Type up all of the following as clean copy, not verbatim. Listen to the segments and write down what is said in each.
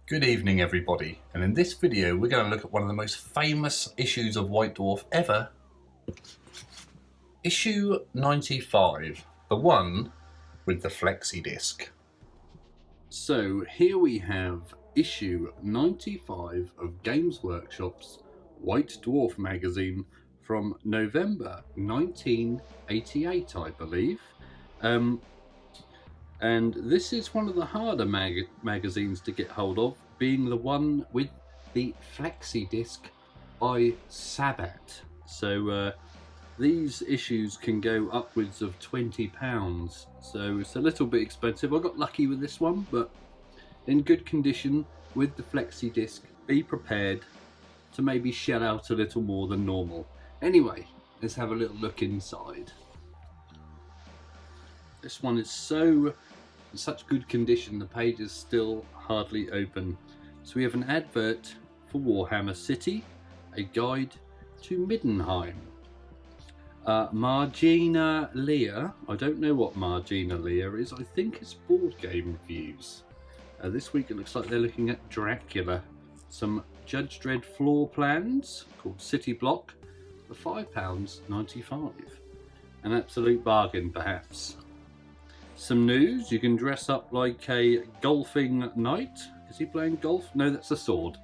Good evening everybody, and in this video we're going to look at one of the most famous issues of White Dwarf ever. Issue 95, the one with the flexi disc. So here we have issue 95 of Games Workshop's White Dwarf magazine from November 1988, I believe. And this is one of the harder magazines to get hold of, being the one with the flexi disc by Sabbat. So these issues can go upwards of £20, so it's a little bit expensive. I got lucky with this one, but in good condition with the flexi disc. Be prepared to maybe shell out a little more than normal. Anyway, let's have a little look inside. This one is in such good condition, the page is still hardly open. So we have an advert for Warhammer City, a guide to Middenheim. Margina Lear, I don't know what Margina Lear is, I think it's board game reviews. This week it looks like they're looking at Dracula. Some Judge Dredd floor plans called City Block for £5.95. An absolute bargain perhaps. Some news, you can dress up like a golfing knight. Is he playing golf? No, that's a sword.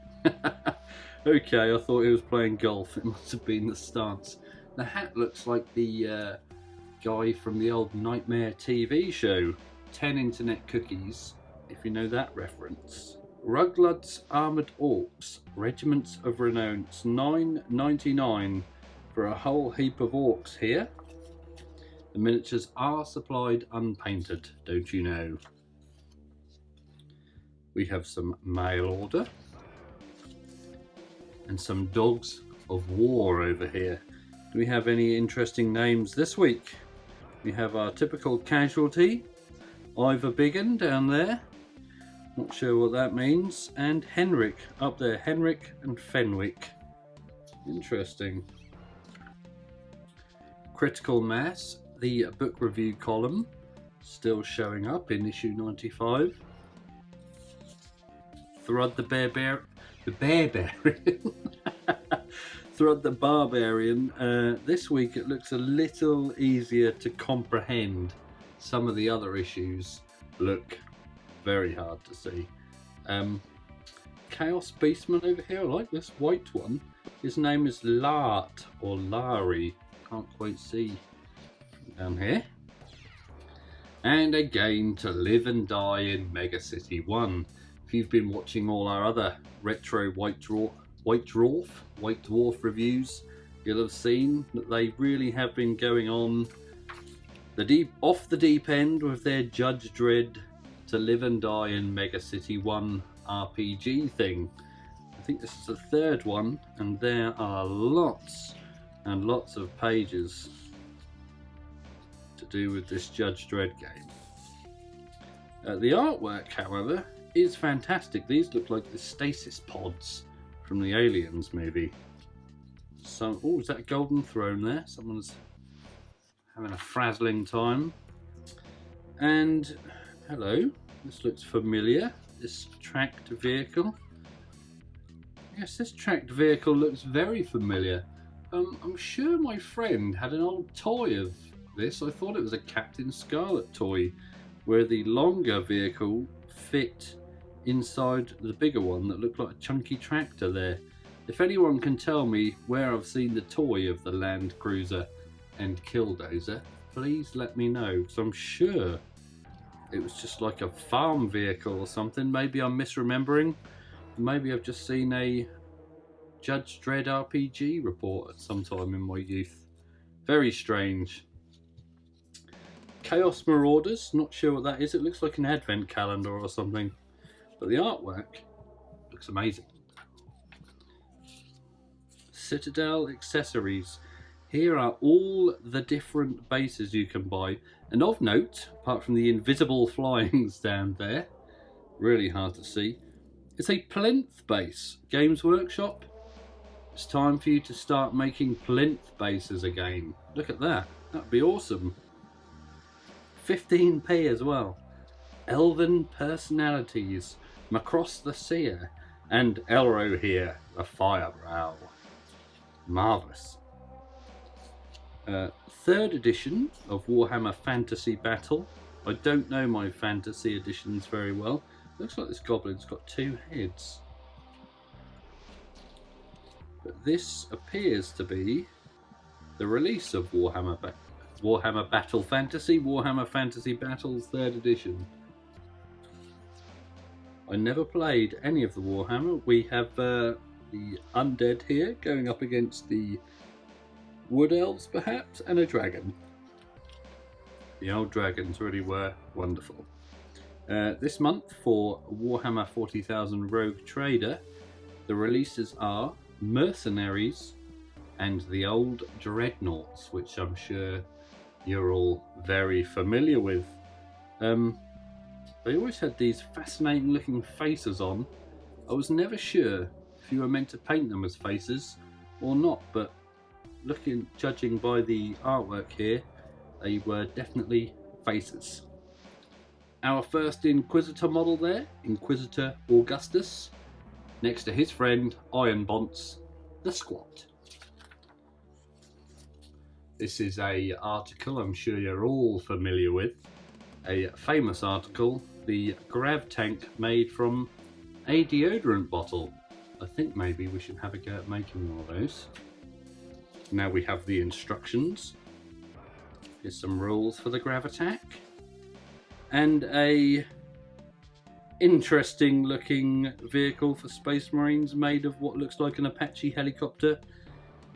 Okay, I thought he was playing golf. It must have been the stance. The hat looks like the guy from the old Nightmare TV show. 10 internet cookies, if you know that reference. Ruglud's Armoured Orcs, Regiments of Renown. It's $9.99 for a whole heap of orcs here. The miniatures are supplied unpainted, don't you know? We have some mail order and some dogs of war over here. Do we have any interesting names this week? We have our typical casualty, Ivor Biggin down there. Not sure what that means. And Henrik up there, Henrik and Fenwick. Interesting. Critical Mass. The book review column still showing up in issue 95. Thrud the Barbarian. Thrud the Barbarian. This week it looks a little easier to comprehend. Some of the other issues look very hard to see. Chaos Beastman over here. I like this white one. His name is Lart or Larry. Can't quite see down here. And again, To Live and Die in Mega City 1. If you've been watching all our other retro White Dwarf reviews, you'll have seen that they really have been going on off the deep end with their Judge Dredd To Live and Die in Mega City 1 RPG thing. I think this is the third one, and there are lots and lots of pages to do with this Judge Dredd game. The artwork, however, is fantastic. These look like the stasis pods from the Aliens movie. So, oh, is that a golden throne there? Someone's having a frazzling time. And hello, this looks familiar. This tracked vehicle. Yes, this tracked vehicle looks very familiar. I'm sure my friend had an old toy of this. I thought it was a Captain Scarlet toy, where the longer vehicle fit inside the bigger one that looked like a chunky tractor there. If anyone can tell me where I've seen the toy of the Land Cruiser and Killdozer, please let me know, because I'm sure it was just like a farm vehicle or something. Maybe I'm misremembering. Maybe I've just seen a Judge Dredd RPG report at some time in my youth. Very strange. Chaos Marauders, not sure what that is. It looks like an advent calendar or something. But the artwork looks amazing. Citadel accessories. Here are all the different bases you can buy. And of note, apart from the invisible flyings down there, really hard to see, it's a plinth base. Games Workshop, it's time for you to start making plinth bases again. Look at that. That'd be awesome. 15p as well. Elven personalities. Macross the Seer, and Elro here, the Firebrow. Marvellous. Third edition of Warhammer Fantasy Battle. I don't know my fantasy editions very well. Looks like this goblin's got 2 heads. But this appears to be the release of Warhammer Battle Fantasy, Warhammer Fantasy Battles 3rd edition. I never played any of the Warhammer. We have the undead here going up against the wood elves perhaps, and a dragon. The old dragons really were wonderful. This month for Warhammer 40,000 Rogue Trader, the releases are Mercenaries and the old Dreadnoughts, which I'm sure you're all very familiar with. They always had these fascinating looking faces on. I was never sure if you were meant to paint them as faces or not, but judging by the artwork here, they were definitely faces. Our first Inquisitor model there, Inquisitor Augustus, next to his friend Iron Bonce, the Squat. This is a article I'm sure you're all familiar with, a famous article, the grav tank made from a deodorant bottle. I think maybe we should have a go at making one of those. Now we have the instructions. Here's some rules for the grav attack. And a interesting looking vehicle for Space Marines made of what looks like an Apache helicopter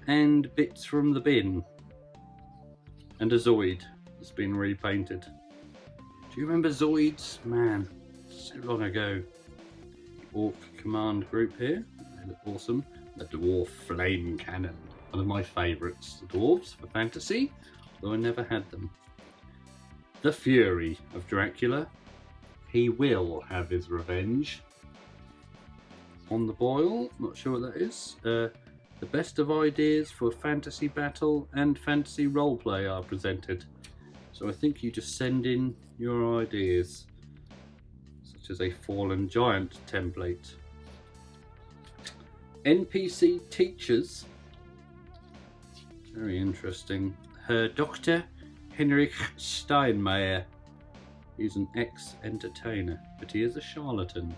and bits from the bin. And a Zoid that's been repainted. Do you remember Zoids? Man, so long ago. Orc command group here. They look awesome. The Dwarf flame cannon. One of my favourites. The Dwarves for fantasy, though I never had them. The Fury of Dracula. He will have his revenge. On the boil, not sure what that is. The best of ideas for fantasy battle and fantasy roleplay are presented. So I think you just send in your ideas, such as a fallen giant template. NPC teachers. Very interesting. Herr Dr. Henrik Steinmeier. He's an ex-entertainer, but he is a charlatan.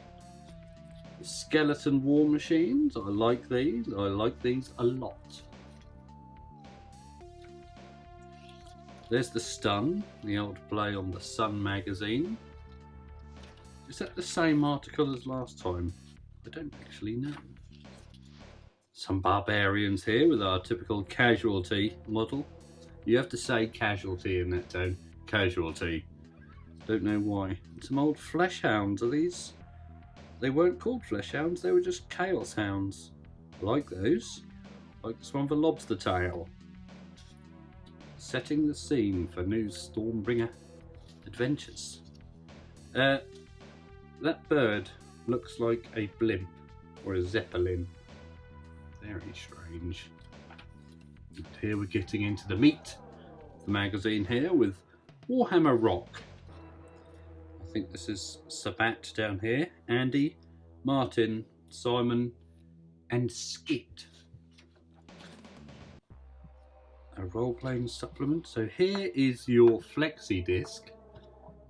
Skeleton war machines. I like these. I like these a lot. There's the Stun, the old play on the Sun magazine. Is that the same article as last time? I don't actually know. Some barbarians here with our typical casualty model. You have to say casualty in that tone. Casualty. Don't know why. And some old flesh hounds. Are these? They weren't called flesh hounds, they were just chaos hounds. I like those. I like this one for Lobster Tail. Setting the scene for new Stormbringer adventures. That bird looks like a blimp or a zeppelin. Very strange. And here we're getting into the meat of the magazine here with Warhammer Rock. I think this is Sabbat down here. Andy, Martin, Simon and Skit. A role-playing supplement. So here is your Flexi disc.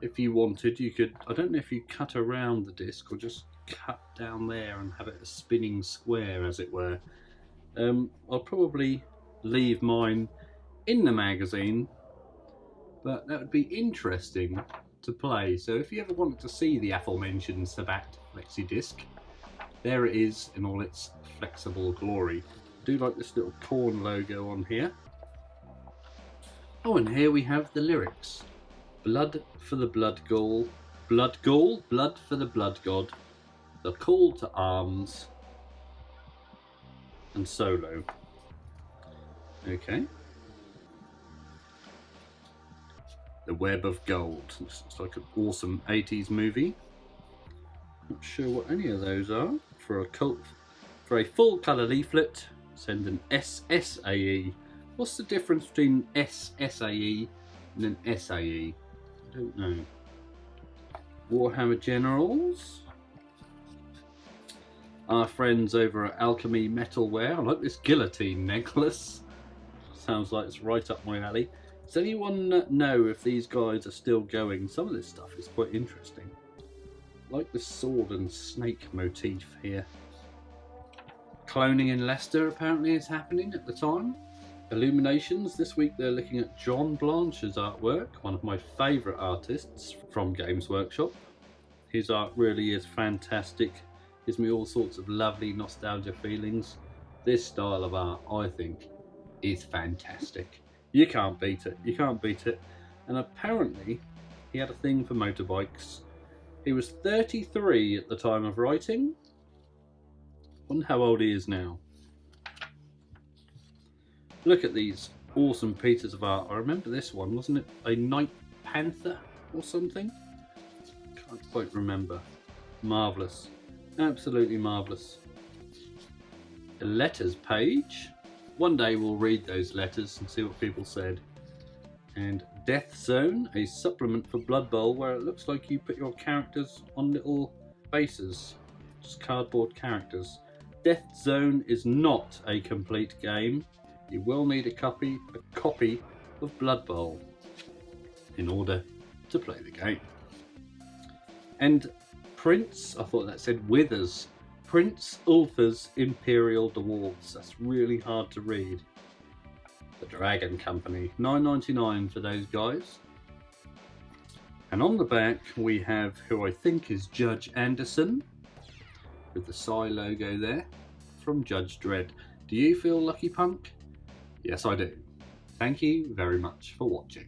If you wanted, you could, I don't know if you cut around the disc or just cut down there and have it a spinning square, as it were. I'll probably leave mine in the magazine, but that would be interesting to play. So if you ever wanted to see the aforementioned Sabbat Flexi disc, there it is in all its flexible glory. I do like this little corn logo on here. Oh, and here we have the lyrics. Blood for the blood ghoul, blood for the blood god, the call to arms, and solo. Okay. The Web of Gold. Looks like an awesome 80s movie. Not sure what any of those are. For a full colour leaflet, send an SSAE. What's the difference between SSAE and an SAE? I don't know. Warhammer Generals. our friends over at Alchemy Metalware. I like this guillotine necklace. Sounds like it's right up my alley. Does anyone know if these guys are still going? Some of this stuff is quite interesting. I like the sword and snake motif here. Cloning in Leicester apparently is happening at the time. Illuminations, this week they're looking at John Blanche's artwork, one of my favourite artists from Games Workshop. His art really is fantastic, gives me all sorts of lovely nostalgia feelings. This style of art, I think, is fantastic. You can't beat it, you can't beat it. And apparently he had a thing for motorbikes. He was 33 at the time of writing. Wonder how old he is now. Look at these awesome pieces of art. I remember this one, wasn't it a Night Panther or something? Can't quite remember. Marvellous. Absolutely marvellous. A letters page. One day we'll read those letters and see what people said. And Death Zone, a supplement for Blood Bowl where it looks like you put your characters on little bases. Just cardboard characters. Death Zone is not a complete game. You will need a copy of Blood Bowl in order to play the game. And Prince, I thought that said Withers. Prince Ulfa's Imperial Dwarves. That's really hard to read. The Dragon Company. $9.99 for those guys. And on the back we have who I think is Judge Anderson, with the Psi logo there, from Judge Dredd. Do you feel lucky, Punk? Yes, I do. Thank you very much for watching.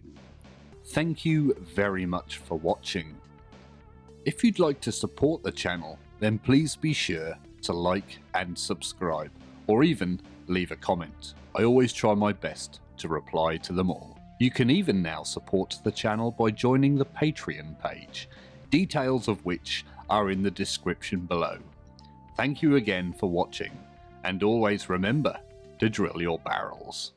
Thank you very much for watching. If you'd like to support the channel, then please be sure to like and subscribe, or even leave a comment. I always try my best to reply to them all. You can even now support the channel by joining the Patreon page, details of which are in the description below. Thank you again for watching, and always remember to drill your barrels.